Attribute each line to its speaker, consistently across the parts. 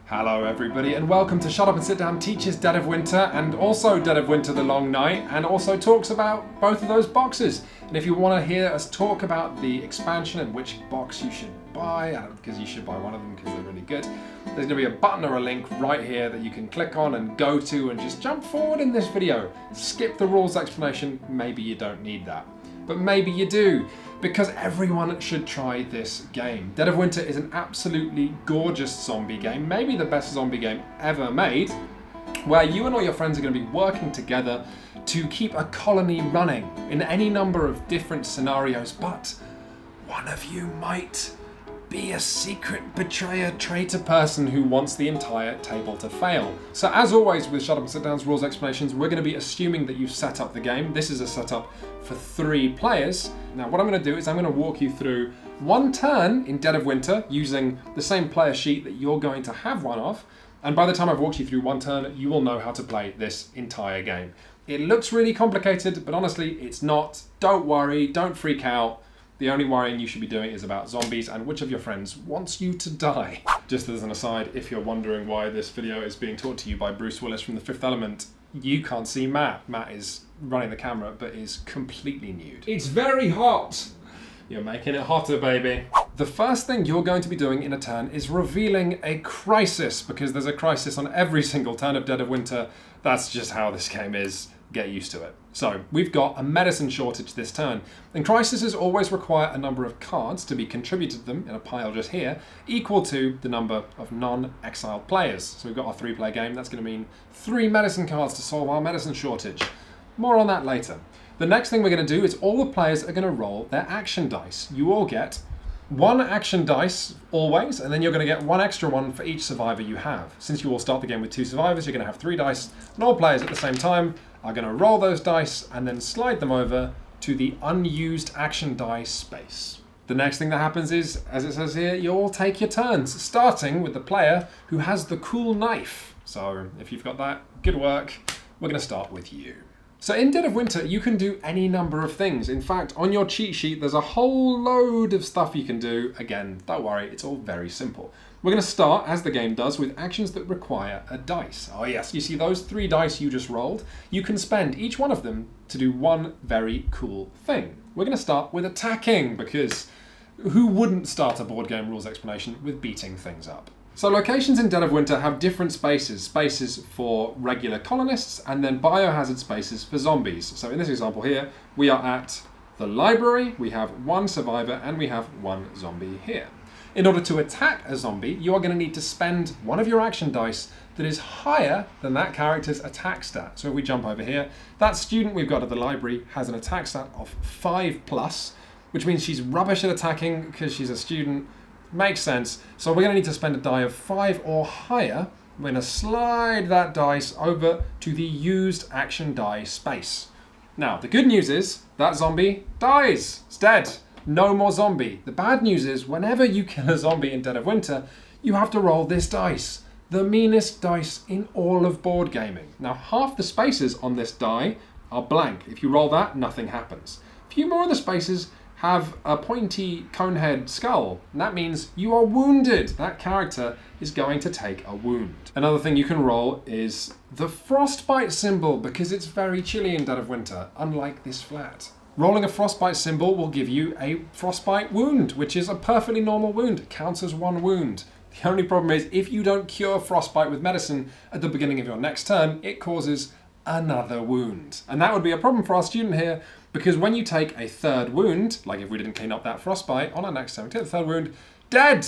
Speaker 1: Hello everybody and welcome to Shut Up and Sit Down teaches Dead of Winter and also Dead of Winter the Long Night, and also talks about both of those boxes. And if you want to hear us talk about the expansion and which box you should buy, because you should buy one of them because they're really good, there's going to be a button or a link right here that you can click on and go to and just jump forward in this video. Skip the rules explanation, maybe you don't need that. But maybe you do, because everyone should try this game. Dead of Winter is an absolutely gorgeous zombie game, maybe the best zombie game ever made, where you and all your friends are going to be working together to keep a colony running in any number of different scenarios, but one of you might be a secret betrayer, traitor person who wants the entire table to fail. So as always with Shut Up and Sit Down's rules explanations, we're going to be assuming that you've set up the game. This is a setup for 3 players. Now what I'm going to do is I'm going to walk you through one turn in Dead of Winter using the same player sheet that you're going to have one of, and by the time I've walked you through one turn, you will know how to play this entire game. It looks really complicated, but honestly it's not. Don't worry, don't freak out. The only worrying you should be doing is about zombies and which of your friends wants you to die. Just as an aside, if you're wondering why this video is being taught to you by Bruce Willis from The Fifth Element, you can't see Matt. Matt is running the camera but is completely nude. It's very hot! You're making it hotter, baby. The first thing you're going to be doing in a turn is revealing a crisis, because there's a crisis on every single turn of Dead of Winter. That's just how this game is. Get used to it. So we've got a medicine shortage this turn, and crises always require a number of cards to be contributed to them in a pile just here, equal to the number of non-exiled players. So we've got our 3-player game. That's going to mean 3 medicine cards to solve our medicine shortage. More on that later. The next thing we're going to do is all the players are going to roll their action dice. You all get 1 action dice always, and then you're going to get 1 extra one for each survivor you have. Since you all start the game with 2 survivors, you're going to have 3 dice, and all players at the same time are going to roll those dice and then slide them over to the unused action dice space. The next thing that happens is, as it says here, you all take your turns, starting with the player who has the cool knife. So if you've got that, good work. We're going to start with you. So in Dead of Winter, you can do any number of things. In fact, on your cheat sheet, there's a whole load of stuff you can do. Again, don't worry, it's all very simple. We're going to start, as the game does, with actions that require a dice. Oh yes, you see those 3 dice you just rolled? You can spend each one of them to do one very cool thing. We're going to start with attacking, because who wouldn't start a board game rules explanation with beating things up? So locations in Dead of Winter have different spaces. Spaces for regular colonists, and then biohazard spaces for zombies. So in this example here, we are at the library, we have 1 survivor, and we have 1 zombie here. In order to attack a zombie, you are going to need to spend one of your action dice that is higher than that character's attack stat. So if we jump over here, that student we've got at the library has an attack stat of 5+, which means she's rubbish at attacking because she's a student. Makes sense. So we're going to need to spend a die of 5 or higher. We're going to slide that dice over to the used action die space. Now, the good news is that zombie dies. It's dead. No more zombie. The bad news is whenever you kill a zombie in Dead of Winter, you have to roll this dice. The meanest dice in all of board gaming. Now, half the spaces on this die are blank. If you roll that, nothing happens. A few more of the spaces have a pointy conehead skull, and that means you are wounded. That character is going to take a wound. Another thing you can roll is the frostbite symbol, because it's very chilly in Dead of Winter, unlike this flat. Rolling a frostbite symbol will give you a frostbite wound, which is a perfectly normal wound. It counts as 1 wound. The only problem is if you don't cure frostbite with medicine at the beginning of your next turn, it causes another wound. And that would be a problem for our student here, because when you take a 3rd wound, like if we didn't clean up that frostbite, on our next turn, we take the 3rd wound, dead!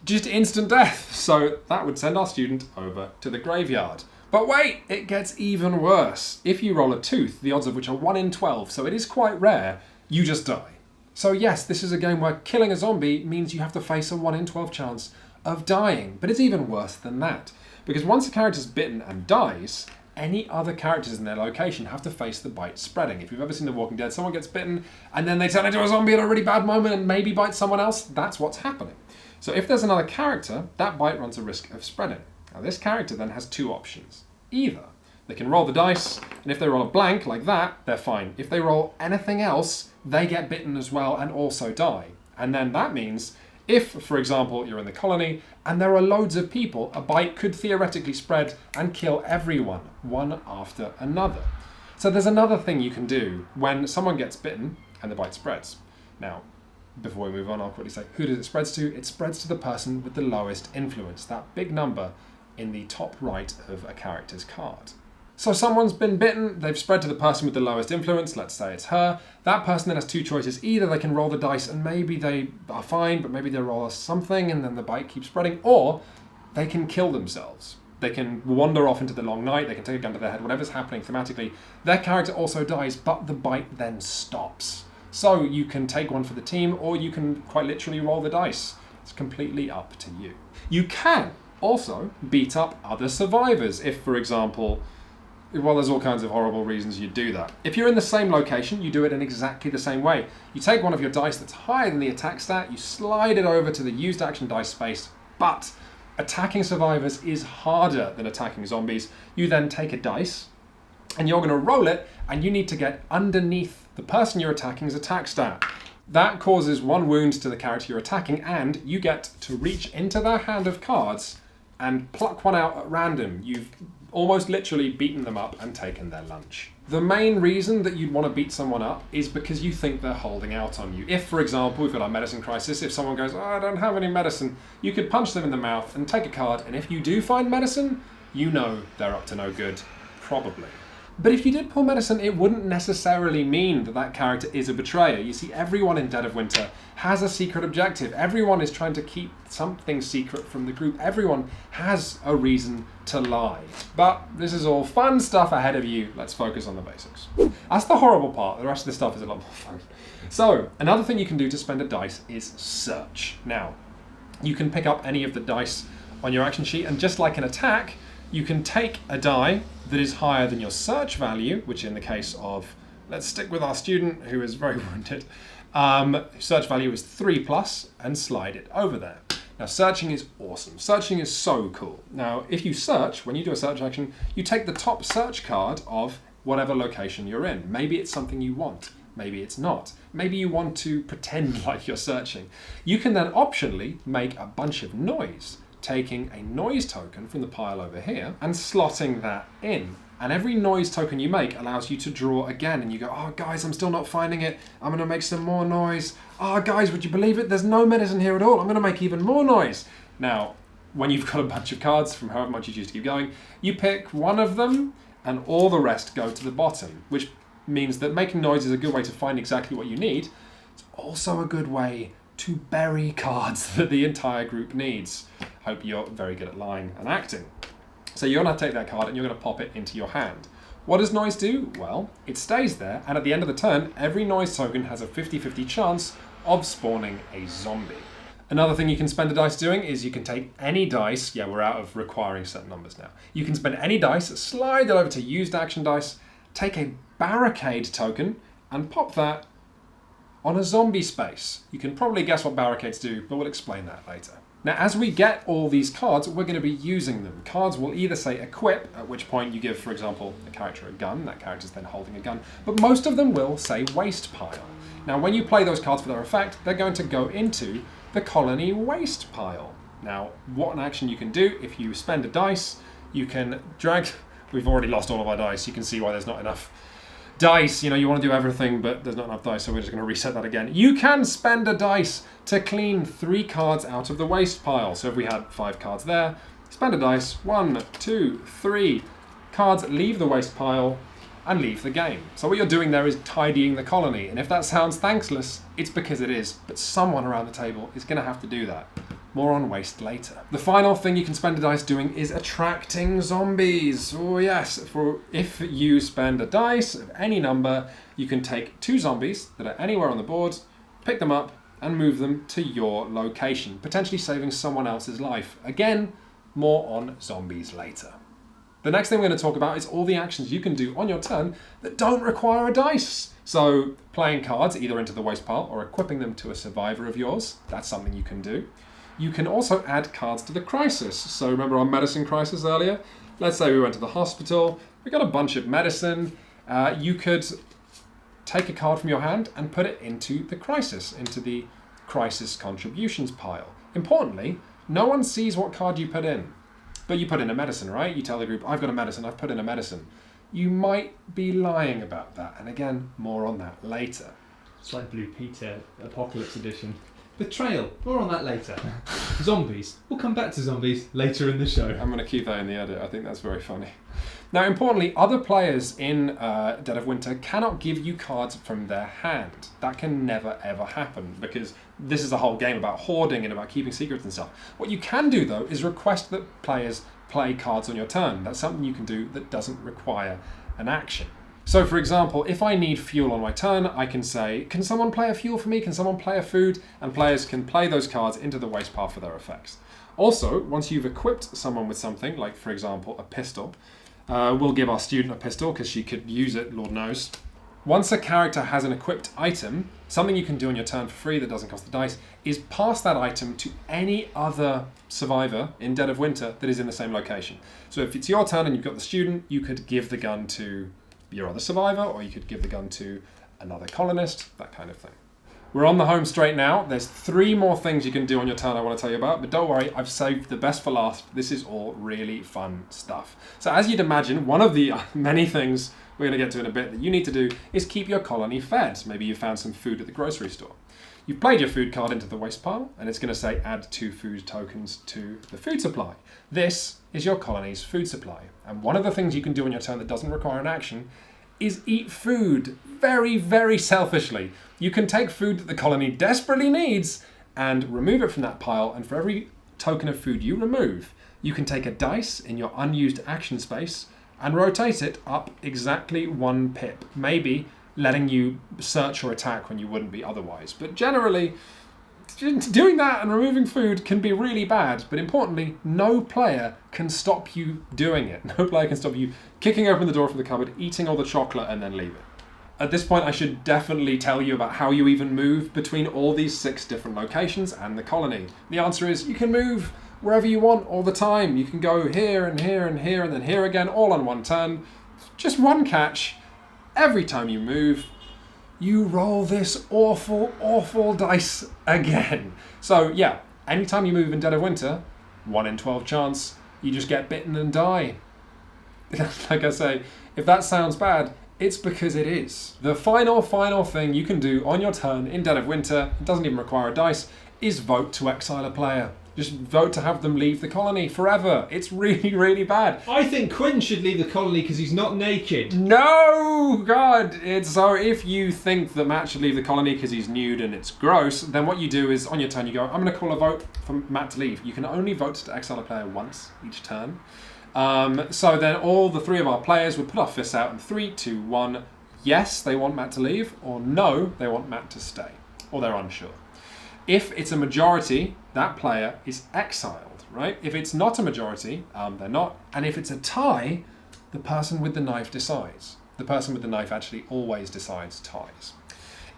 Speaker 1: Just instant death. So that would send our student over to the graveyard. But wait, it gets even worse. If you roll a tooth, the odds of which are 1 in 12, so it is quite rare, you just die. So yes, this is a game where killing a zombie means you have to face a 1 in 12 chance of dying. But it's even worse than that, because once a character's bitten and dies, any other characters in their location have to face the bite spreading. If you've ever seen The Walking Dead, someone gets bitten and then they turn into a zombie at a really bad moment and maybe bite someone else. That's what's happening. So if there's another character, that bite runs a risk of spreading. Now this character then has 2 options. Either they can roll the dice, and if they roll a blank like that, they're fine. If they roll anything else, they get bitten as well and also die. And then that means If, for example, you're in the colony and there are loads of people, a bite could theoretically spread and kill everyone, one after another. So there's another thing you can do when someone gets bitten and the bite spreads. Now, before we move on, I'll quickly say, who does it spread to? It spreads to the person with the lowest influence, that big number in the top right of a character's card. So someone's been bitten, they've spread to the person with the lowest influence, let's say it's her. That person then has two choices. Either they can roll the dice and maybe they are fine, but maybe they roll something and then the bite keeps spreading, or they can kill themselves. They can wander off into the long night, they can take a gun to their head, whatever's happening thematically. Their character also dies, but the bite then stops. So you can take one for the team, or you can quite literally roll the dice. It's completely up to you. You can also beat up other survivors if, for example, well, there's all kinds of horrible reasons you do that. If you're in the same location, you do it in exactly the same way. You take one of your dice that's higher than the attack stat, you slide it over to the used action dice space, but attacking survivors is harder than attacking zombies. You then take a dice, and you're going to roll it, and you need to get underneath the person you're attacking's attack stat. That causes 1 wound to the character you're attacking, and you get to reach into their hand of cards and pluck one out at random. You've almost literally beaten them up and taken their lunch. The main reason that you'd want to beat someone up is because you think they're holding out on you. If, for example, we've got our medicine crisis, if someone goes, oh, I don't have any medicine, you could punch them in the mouth and take a card, and if you do find medicine, you know they're up to no good, probably. But if you did pull medicine, it wouldn't necessarily mean that that character is a betrayer. You see, everyone in Dead of Winter has a secret objective. Everyone is trying to keep something secret from the group. Everyone has a reason to lie. But this is all fun stuff ahead of you. Let's focus on the basics. That's the horrible part. The rest of the stuff is a lot more fun. So, another thing you can do to spend a dice is search. Now, you can pick up any of the dice on your action sheet, and just like an attack, you can take a die that is higher than your search value, which in the case of, let's stick with our student who is very wounded, search value is 3+, and slide it over there. Now, searching is awesome. Searching is so cool. Now, if you search, when you do a search action, you take the top search card of whatever location you're in. Maybe it's something you want. Maybe it's not. Maybe you want to pretend like you're searching. You can then optionally make a bunch of noise, taking a noise token from the pile over here and slotting that in. And every noise token you make allows you to draw again, and you go, oh guys, I'm still not finding it. I'm gonna make some more noise. Oh guys, would you believe it? There's no medicine here at all. I'm gonna make even more noise. Now, when you've got a bunch of cards from however much you choose to keep going, you pick one of them and all the rest go to the bottom, which means that making noise is a good way to find exactly what you need. It's also a good way to bury cards that the entire group needs. Hope you're very good at lying and acting. So you're going to take that card and you're going to pop it into your hand. What does noise do? Well, it stays there, and at the end of the turn, every noise token has a 50-50 chance of spawning a zombie. Another thing you can spend a dice doing is you can take any dice, yeah, we're out of requiring certain numbers now. You can spend any dice, slide it over to used action dice, take a barricade token, and pop that on a zombie space. You can probably guess what barricades do, but we'll explain that later. Now, as we get all these cards, we're going to be using them. Cards will either say equip, at which point you give, for example, a character a gun. That character's then holding a gun. But most of them will say waste pile. Now, when you play those cards for their effect, they're going to go into the colony waste pile. Now, what an action you can do, if you spend a dice, you can drag... We've already lost all of our dice. You can see why there's not enough dice. You know, you want to do everything, but there's not enough dice, so we're just going to reset that again. You can spend a dice to clean 3 cards out of the waste pile. So if we had 5 cards there, spend a dice, 1, 2, 3 cards, leave the waste pile, and leave the game. So what you're doing there is tidying the colony, and if that sounds thankless, it's because it is, but someone around the table is going to have to do that. More on waste later. The final thing you can spend a dice doing is attracting zombies. Oh yes, if you spend a dice of any number, you can take 2 zombies that are anywhere on the board, pick them up, and move them to your location, potentially saving someone else's life. Again, more on zombies later. The next thing we're going to talk about is all the actions you can do on your turn that don't require a dice. So playing cards either into the waste pile or equipping them to a survivor of yours, that's something you can do. You can also add cards to the crisis. So remember our medicine crisis earlier? Let's say we went to the hospital, we got a bunch of medicine. You could take a card from your hand and put it into the crisis, into the crisis contributions pile. Importantly, no one sees what card you put in. But you put in a medicine, right? You tell the group, I've got a medicine, I've put in a medicine. You might be lying about that. And again, more on that later.
Speaker 2: It's like Blue Peter Apocalypse Edition. Betrayal, more on that later. Zombies, we'll come back to zombies later in the show.
Speaker 1: I'm going to keep that in the edit, I think that's very funny. Now, importantly, other players in Dead of Winter cannot give you cards from their hand. That can never ever happen, because this is a whole game about hoarding and about keeping secrets and stuff. What you can do, though, is request that players play cards on your turn. That's something you can do that doesn't require an action. So, for example, if I need fuel on my turn, I can say, can someone play a fuel for me? Can someone play a food? And players can play those cards into the waste pile for their effects. Also, once you've equipped someone with something, like, for example, a pistol, we'll give our student a pistol because she could use it, Lord knows. Once a character has an equipped item, something you can do on your turn for free that doesn't cost the dice is pass that item to any other survivor in Dead of Winter that is in the same location. So if it's your turn and you've got the student, you could give the gun to your other survivor, or you could give the gun to another colonist, that kind of thing. We're on the home straight now. There's 3 more things you can do on your turn I want to tell you about, but don't worry, I've saved the best for last. This is all really fun stuff. So as you'd imagine, one of the many things we're going to get to in a bit that you need to do is keep your colony fed. Maybe you found some food at the grocery store. You've played your food card into the waste pile, and it's going to say add 2 food tokens to the food supply. This is your colony's food supply. And one of the things you can do on your turn that doesn't require an action is eat food very, very selfishly. You can take food that the colony desperately needs and remove it from that pile, and for every token of food you remove, you can take a dice in your unused action space and rotate it up exactly 1 pip, maybe letting you search or attack when you wouldn't be otherwise. But generally, doing that and removing food can be really bad, but importantly, no player can stop you doing it. No player can stop you kicking open the door from the cupboard, eating all the chocolate, and then leave it. At this point, I should definitely tell you about how you even move between all these 6 different locations and the colony. The answer is you can move wherever you want all the time. You can go here and here and here and then here again, all on one turn. Just one catch. Every time you move, you roll this awful, awful dice again. So yeah, anytime you move in Dead of Winter, 1 in 12 chance, you just get bitten and die. Like I say, if that sounds bad, it's because it is. The final thing you can do on your turn in Dead of Winter, it doesn't even require a dice, is vote to exile a player. Just vote to have them leave the colony forever. It's really, really bad.
Speaker 2: I think Quinn should leave the colony because he's not naked.
Speaker 1: No! God! So if you think that Matt should leave the colony because he's nude and it's gross, then what you do is, on your turn, you go, I'm going to call a vote for Matt to leave. You can only vote to exile a player once each turn. So then all the 3 of our players would put our fists out in 3, 2, 1. Yes, they want Matt to leave, or no, they want Matt to stay. Or they're unsure. If it's a majority, that player is exiled, right? If it's not a majority, they're not. And if it's a tie, the person with the knife decides. The person with the knife actually always decides ties.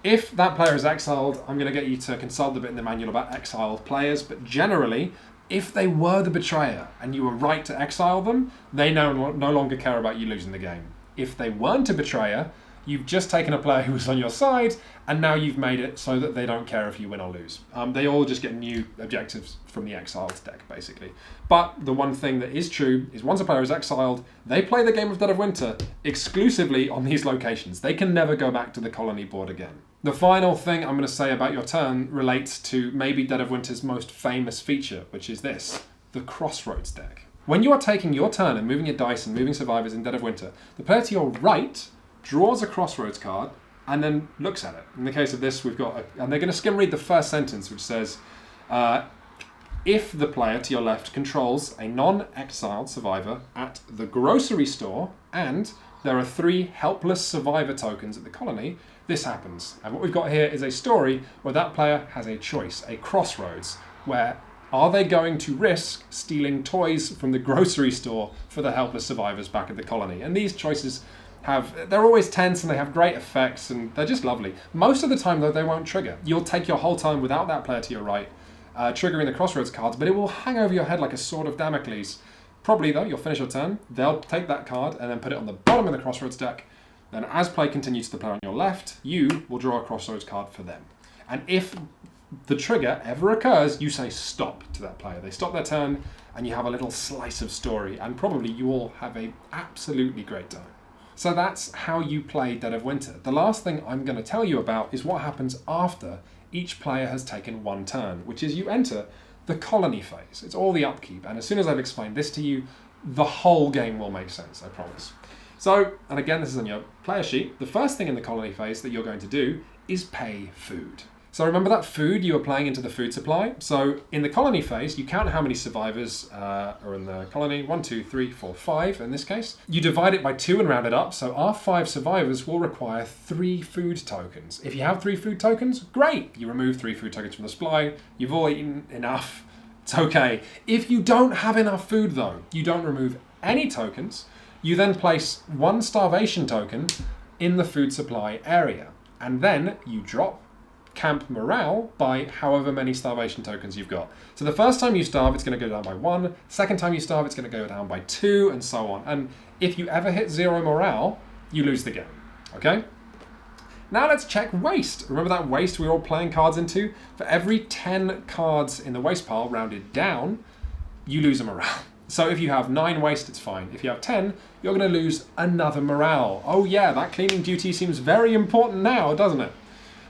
Speaker 1: If that player is exiled, I'm going to get you to consult the bit in the manual about exiled players, but generally, if they were the betrayer and you were right to exile them, they no longer care about you losing the game. If they weren't a betrayer, you've just taken a player who was on your side, and now you've made it so that they don't care if you win or lose. They all just get new objectives from the exiled deck, basically. But the one thing that is true is once a player is exiled, they play the game of Dead of Winter exclusively on these locations. They can never go back to the colony board again. The final thing I'm going to say about your turn relates to maybe Dead of Winter's most famous feature, which is this, the Crossroads deck. When you are taking your turn and moving your dice and moving survivors in Dead of Winter, the player to your right draws a Crossroads card and then looks at it. In the case of this, we've got, and they're going to skim read the first sentence, which says, if the player to your left controls a non-exiled survivor at the grocery store and there are 3 helpless survivor tokens at the colony, this happens. And what we've got here is a story where that player has a choice, a crossroads, where are they going to risk stealing toys from the grocery store for the helpless survivors back at the colony? And these choices they're always tense and they have great effects and they're just lovely. Most of the time, though, they won't trigger. You'll take your whole time without that player to your right, triggering the Crossroads cards, but it will hang over your head like a sword of Damocles. Probably, though, you'll finish your turn, they'll take that card and then put it on the bottom of the Crossroads deck. Then as play continues to the player on your left, you will draw a Crossroads card for them. And if the trigger ever occurs, you say stop to that player. They stop their turn, and you have a little slice of story, and probably you all have a absolutely great time. So that's how you play Dead of Winter. The last thing I'm going to tell you about is what happens after each player has taken one turn, which is you enter the colony phase. It's all the upkeep, and as soon as I've explained this to you, the whole game will make sense, I promise. So, and again, this is on your player sheet, the first thing in the colony phase that you're going to do is pay food. So remember that food you were playing into the food supply? So in the colony phase, you count how many survivors are in the colony. 1, 2, 3, 4, 5 in this case. You divide it by 2 and round it up. So our 5 survivors will require 3 food tokens. If you have 3 food tokens, great. You remove 3 food tokens from the supply. You've all eaten enough. It's okay. If you don't have enough food though, you don't remove any tokens. You then place 1 starvation token in the food supply area. And then you drop camp morale by however many starvation tokens you've got. So the first time you starve, it's going to go down by 1. Second time you starve, it's going to go down by 2, and so on. And if you ever hit 0 morale, you lose the game. Okay? Now let's check waste. Remember that waste we were all playing cards into? For every 10 cards in the waste pile rounded down, you lose a morale. So if you have 9 waste, it's fine. If you have 10, you're going to lose another morale. Oh yeah, that cleaning duty seems very important now, doesn't it?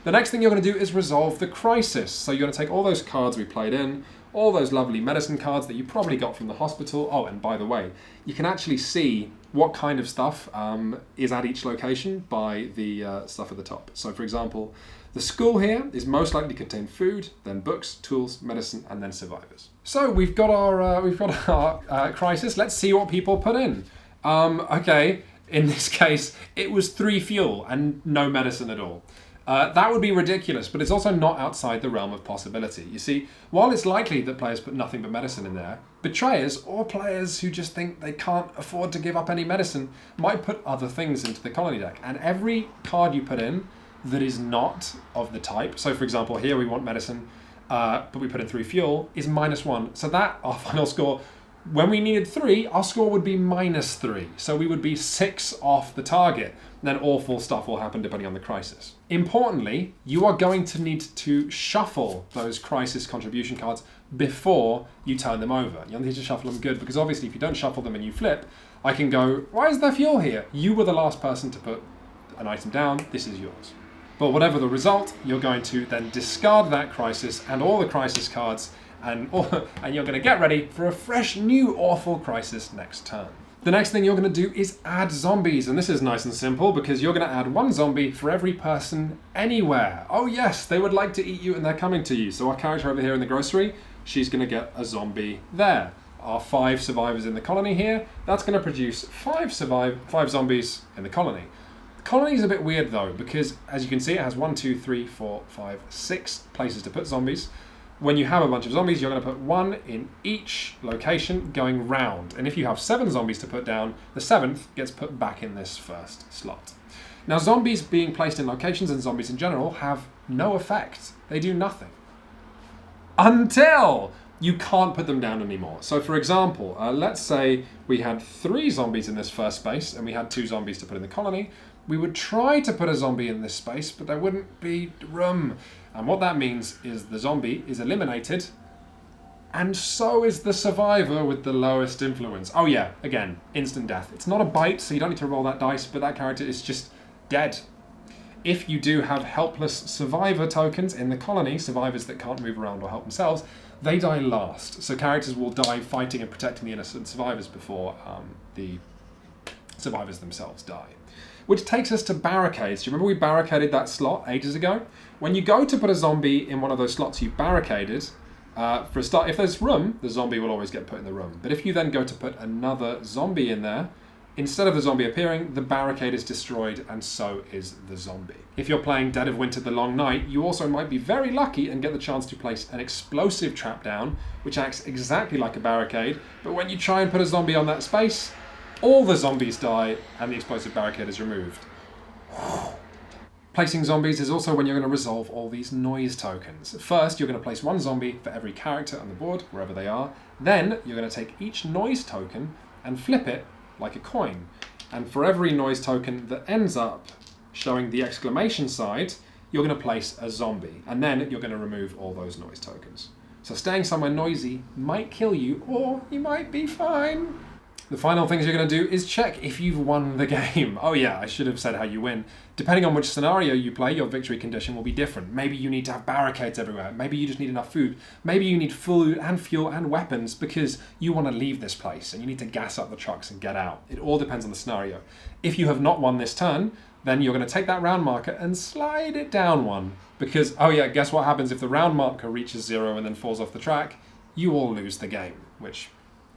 Speaker 1: The next thing you're going to do is resolve the crisis. So you're going to take all those cards we played in, all those lovely medicine cards that you probably got from the hospital. Oh, and by the way, you can actually see what kind of stuff is at each location by the stuff at the top. So for example, the school here is most likely to contain food, then books, tools, medicine, and then survivors. So we've got our crisis. Let's see what people put in. Okay, in this case, it was 3 fuel and no medicine at all. That would be ridiculous, but it's also not outside the realm of possibility. You see, while it's likely that players put nothing but medicine in there, betrayers or players who just think they can't afford to give up any medicine might put other things into the colony deck. And every card you put in that is not of the type, so for example, here we want medicine, but we put in 3 fuel, is -1. So that, our final score, when we needed 3, our score would be -3. So we would be 6 off the target. Then awful stuff will happen depending on the crisis. Importantly, you are going to need to shuffle those crisis contribution cards before you turn them over. You'll need to shuffle them good, because obviously if you don't shuffle them and you flip, I can go, why is there fuel here? You were the last person to put an item down, this is yours. But whatever the result, you're going to then discard that crisis and all the crisis cards, and you're going to get ready for a fresh new awful crisis next turn. The next thing you're going to do is add zombies, and this is nice and simple because you're going to add 1 zombie for every person anywhere. Oh yes, they would like to eat you and they're coming to you. So our character over here in the grocery, she's going to get a zombie there. Our 5 survivors in the colony here, that's going to produce 5 zombies in the colony. The colony is a bit weird though, because as you can see, it has 1, 2, 3, 4, 5, 6 places to put zombies. When you have a bunch of zombies, you're going to put 1 in each location going round. And if you have 7 zombies to put down, the 7th gets put back in this first slot. Now, zombies being placed in locations and zombies in general have no effect. They do nothing. Until you can't put them down anymore. So for example, let's say we had 3 zombies in this first space and we had 2 zombies to put in the colony. We would try to put a zombie in this space, but there wouldn't be room. And what that means is the zombie is eliminated, and so is the survivor with the lowest influence. Oh yeah, again, instant death. It's not a bite, so you don't need to roll that dice, but that character is just dead. If you do have helpless survivor tokens in the colony, survivors that can't move around or help themselves, they die last. So characters will die fighting and protecting the innocent survivors before the survivors themselves die. Which takes us to barricades. Do you remember we barricaded that slot ages ago? When you go to put a zombie in one of those slots you've barricaded, for a start, if there's room, the zombie will always get put in the room. But if you then go to put another zombie in there, instead of the zombie appearing, the barricade is destroyed, and so is the zombie. If you're playing Dead of Winter the Long Night, you also might be very lucky and get the chance to place an explosive trap down, which acts exactly like a barricade, but when you try and put a zombie on that space, all the zombies die and the explosive barricade is removed. Placing zombies is also when you're going to resolve all these noise tokens. First, you're going to place 1 zombie for every character on the board, wherever they are. Then, you're going to take each noise token and flip it like a coin. And for every noise token that ends up showing the exclamation side, you're going to place a zombie, and then you're going to remove all those noise tokens. So staying somewhere noisy might kill you, or you might be fine. The final things you're going to do is check if you've won the game. Oh yeah, I should have said how you win. Depending on which scenario you play, your victory condition will be different. Maybe you need to have barricades everywhere. Maybe you just need enough food. Maybe you need food and fuel and weapons because you want to leave this place and you need to gas up the trucks and get out. It all depends on the scenario. If you have not won this turn, then you're going to take that round marker and slide it down one. Because, oh yeah, guess what happens if the round marker reaches 0 and then falls off the track? You all lose the game, which,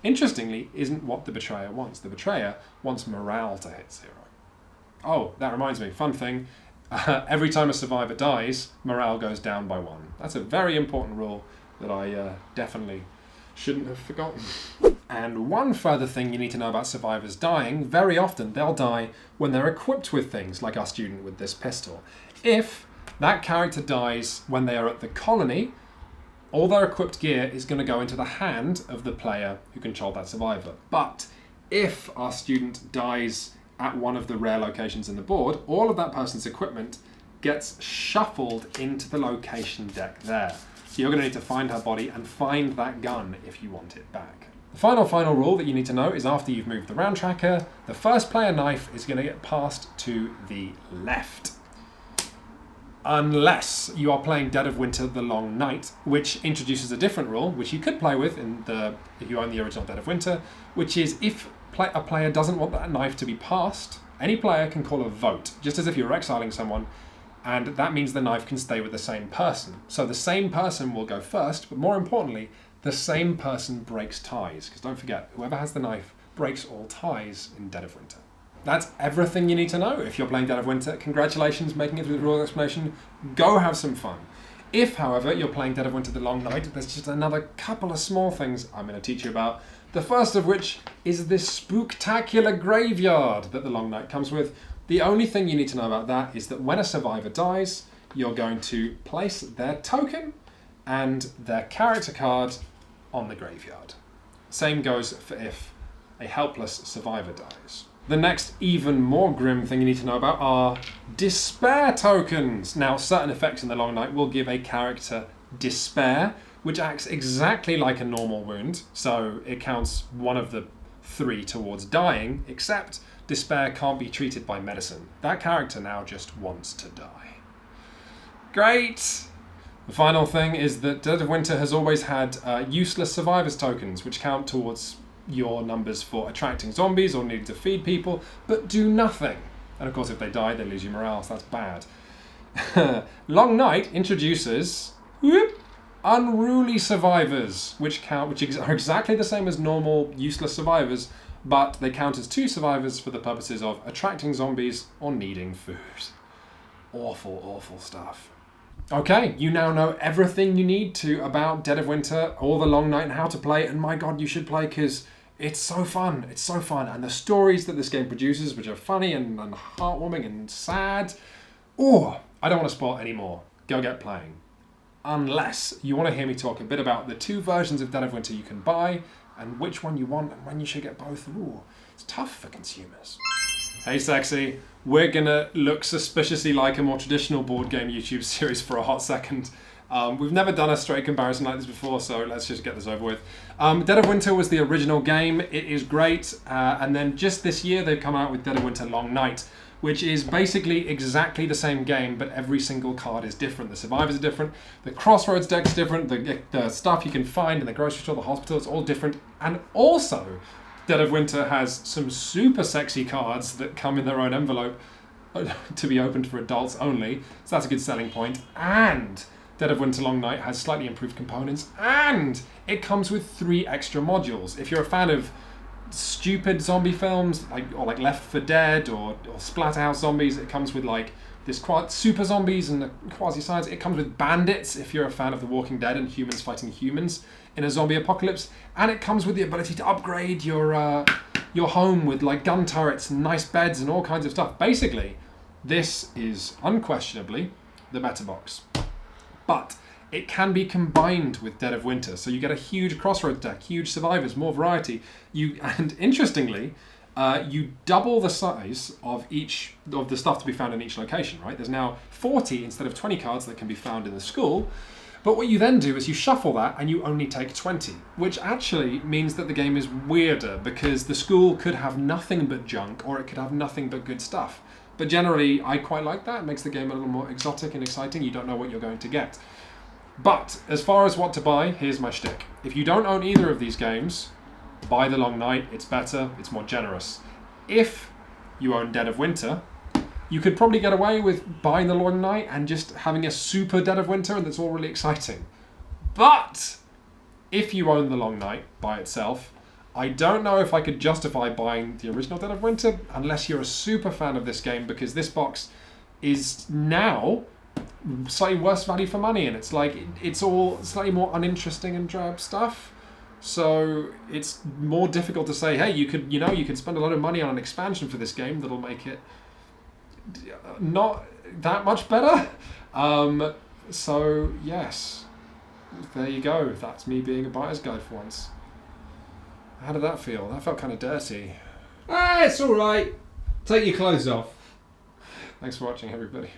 Speaker 1: interestingly, isn't what the Betrayer wants. The Betrayer wants morale to hit 0. Oh, that reminds me, fun thing. Every time a survivor dies, morale goes down by 1. That's a very important rule that I definitely shouldn't have forgotten. And one further thing you need to know about survivors dying, very often they'll die when they're equipped with things, like our student with this pistol. If that character dies when they are at the colony, all their equipped gear is going to go into the hand of the player who controlled that survivor. But if our student dies at one of the rare locations in the board, all of that person's equipment gets shuffled into the location deck there. So you're going to need to find her body and find that gun if you want it back. The final rule that you need to know is after you've moved the round tracker, the first player knife is going to get passed to the left. Unless you are playing Dead of Winter The Long Night, which introduces a different rule, which you could play with if you own the original Dead of Winter, which is if a player doesn't want that knife to be passed, any player can call a vote, just as if you're exiling someone, and that means the knife can stay with the same person. So the same person will go first, but more importantly, the same person breaks ties, because don't forget, whoever has the knife breaks all ties in Dead of Winter. That's everything you need to know if you're playing Dead of Winter. Congratulations, making it through the rule explanation. Go have some fun. If, however, you're playing Dead of Winter The Long Night, there's just another couple of small things I'm going to teach you about. The first of which is this spooktacular graveyard that The Long Night comes with. The only thing you need to know about that is that when a survivor dies, you're going to place their token and their character card on the graveyard. Same goes for if a helpless survivor dies. The next, even more grim thing you need to know about are despair tokens. Now, certain effects in The Long Night will give a character despair, which acts exactly like a normal wound, so it counts one of the 3 towards dying, except despair can't be treated by medicine. That character now just wants to die. Great! The final thing is that Dead of Winter has always had useless survivors tokens, which count towards your numbers for attracting zombies or needing to feed people, but do nothing. And of course, if they die, they lose your morale, so that's bad. Long Night introduces unruly survivors, which are exactly the same as normal useless survivors, but they count as 2 survivors for the purposes of attracting zombies or needing food. Awful, awful stuff. Okay, you now know everything you need to about Dead of Winter, or The Long Night, and how to play, and my god, you should play because it's so fun. It's so fun. And the stories that this game produces, which are funny and heartwarming and sad, I don't want to spoil any more. Go get playing. Unless you want to hear me talk a bit about the 2 versions of Dead of Winter you can buy, and which one you want, and when you should get both. It's tough for consumers. Hey sexy, we're gonna look suspiciously like a more traditional board game YouTube series for a hot second. We've never done a straight comparison like this before, so let's just get this over with. Dead of Winter was the original game. It is great, and then just this year they've come out with Dead of Winter Long Night, which is basically exactly the same game, but every single card is different. The survivors are different, the Crossroads deck's different, the stuff you can find in the grocery store, the hospital, it's all different, and also Dead of Winter has some super sexy cards that come in their own envelope to be opened for adults only, so that's a good selling point. And Dead of Winter Long Night has slightly improved components, and it comes with 3 extra modules. If you're a fan of stupid zombie films, like Left 4 Dead or Splatterhouse zombies, it comes with this super zombies and the quasi-science. It comes with bandits if you're a fan of The Walking Dead and humans fighting humans in a zombie apocalypse, and it comes with the ability to upgrade your home with gun turrets and nice beds and all kinds of stuff. Basically, this is unquestionably the better box, but it can be combined with Dead of Winter, so you get a huge Crossroads deck, huge survivors, more variety. And interestingly, you double the size of each of the stuff to be found in each location, right? There's now 40 instead of 20 cards that can be found in the school. But what you then do is you shuffle that and you only take 20, which actually means that the game is weirder because the school could have nothing but junk or it could have nothing but good stuff. But generally, I quite like that. It makes the game a little more exotic and exciting. You don't know what you're going to get. But as far as what to buy, here's my shtick. If you don't own either of these games, buy The Long Night. It's better. It's more generous. If you own Dead of Winter, you could probably get away with buying The Long Night and just having a super Dead of Winter, and that's all really exciting. But if you own The Long Night by itself, I don't know if I could justify buying the original Dead of Winter unless you're a super fan of this game, because this box is now slightly worse value for money, and it's like it's all slightly more uninteresting and drab stuff. So it's more difficult to say, hey, you could spend a lot of money on an expansion for this game that'll make it not that much better. So yes, there you go. That's me being a buyer's guide for once. How did that feel? That felt kind of dirty.
Speaker 2: Ah, it's all right. Take your clothes off.
Speaker 1: Thanks for watching, everybody.